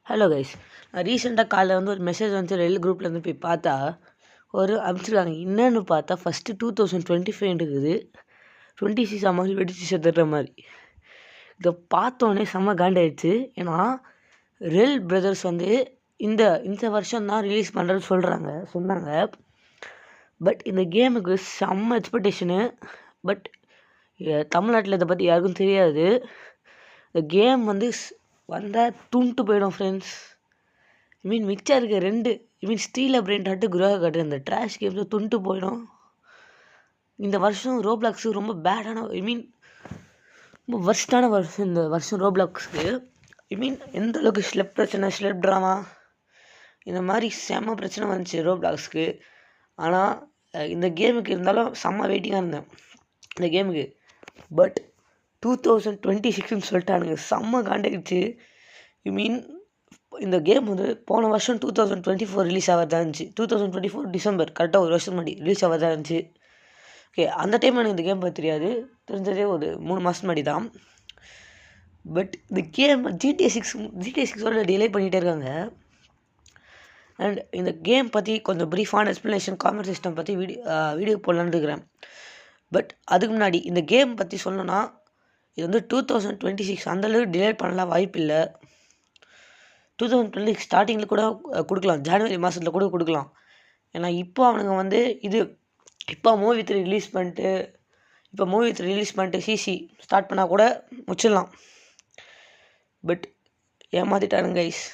Hello guys, நான் ரீசெண்டாக காலைல வந்து ஒரு மெசேஜ் வந்து ரெல் குரூப்லேருந்து போய் பார்த்தா அனுப்பிச்சிருக்காங்க. என்னென்னு பார்த்தா ஃபஸ்ட்டு 2025 இருக்குது, 26 மாதிரி வெடிச்சு செத்துடுற மாதிரி. இதை பார்த்தோன்னே செம்ம காண்டாயிடுச்சு. ஏன்னா ரெல் பிரதர்ஸ் வந்து இந்த இந்த வருஷம் தான் ரிலீஸ் பண்ணுறேன்னு சொன்னாங்க. பட் இந்த கேமுக்கு செம்ம எக்ஸ்பெக்டேஷனு. பட் தமிழ்நாட்டில் இதை பற்றி யாருக்கும் தெரியாது. இந்த கேம் வந்து வந்தால் துண்டு போயிடும் ஃப்ரெண்ட்ஸ். மிச்சம் இருக்க 2 ஸ்டீல பிரெயின் டாட்டு குரோக காட்டு இந்த ட்ராஷ் கேம்ஸில் துண்டு போயிடும். இந்த வருஷம் ரோப்ளாக்ஸு ரொம்ப பேடான ரொம்ப வர்ஸ்டான வருஷம் இந்த வருஷம் ரோப்ளாக்ஸுக்கு. எந்த அளவுக்கு ஸ்லெப் ட்ராமா இந்த மாதிரி செம்ம பிரச்சனை வந்துச்சு ரோப்ளாக்ஸுக்கு. ஆனால் இந்த கேமுக்கு இருந்தாலும் செம்ம வெயிட்டிங்காக இருந்தேன் இந்த கேமுக்கு. பட் 2026ன்னு சொல்லிட்டானுங்க, செம்ம காண்டாயிடுச்சு. இந்த கேம் வந்து போன வருஷம் 2024 ரிலீஸ் ஆகிறதா இருந்துச்சு. 2024 டிசம்பர், கரெக்டாக ஒரு வருஷம் முன்னாடி ரிலீஸ் ஆகிறதா இருந்துச்சு. ஓகே, அந்த டைம் எனக்கு இந்த கேம் பற்றி தெரியாது, தெரிஞ்சதே ஒரு 3 மாதம் முன்னாடி தான். பட் இந்த கேம் GTA 6 டிலே பண்ணிகிட்டே இருக்காங்க. அண்ட் இந்த கேம் பற்றி கொஞ்சம் ப்ரீஃபான எக்ஸ்ப்ளனேஷன், காமெண்ட் சிஸ்டம் பற்றி வீடியோ போடலான்னு இருக்கிறேன். பட் அதுக்கு முன்னாடி இந்த கேம் பற்றி சொல்லணும்னா, இது வந்து 2026 அந்தளவுக்கு டிலே பண்ணலாம் வாய்ப்பு இல்லை. 2026 ஸ்டார்டிங்கில் கூட கொடுக்கலாம், ஜனவரி மாதத்தில் கூட கொடுக்கலாம். ஏன்னா இப்போ அவனுங்க வந்து இப்போ மூவி 3 ரிலீஸ் பண்ணிட்டு சிசி ஸ்டார்ட் பண்ணால் கூட முடிச்சிடலாம். பட் ஏமாற்றிட்டானுங்க கைஸ்.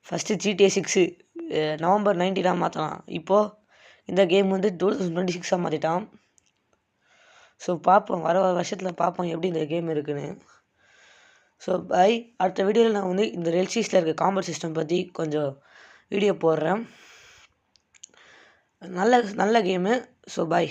ஃபஸ்ட்டு GTA 6 நவம்பர் 19 மாற்றலாம். இப்போது இந்த கேம் வந்து 2026 மாற்றிட்டான். ஸோ பார்ப்போம், வர வருஷத்தில் பார்ப்போம் எப்படி இந்த கேம் இருக்குன்னு. ஸோ அடுத்த வீடியோவில் நான் வந்து இந்த ரெல்சீஸில் இருக்க காம்பட் சிஸ்டம் பற்றி கொஞ்சம் வீடியோ போடுறேன். நல்ல கேமு. So bye.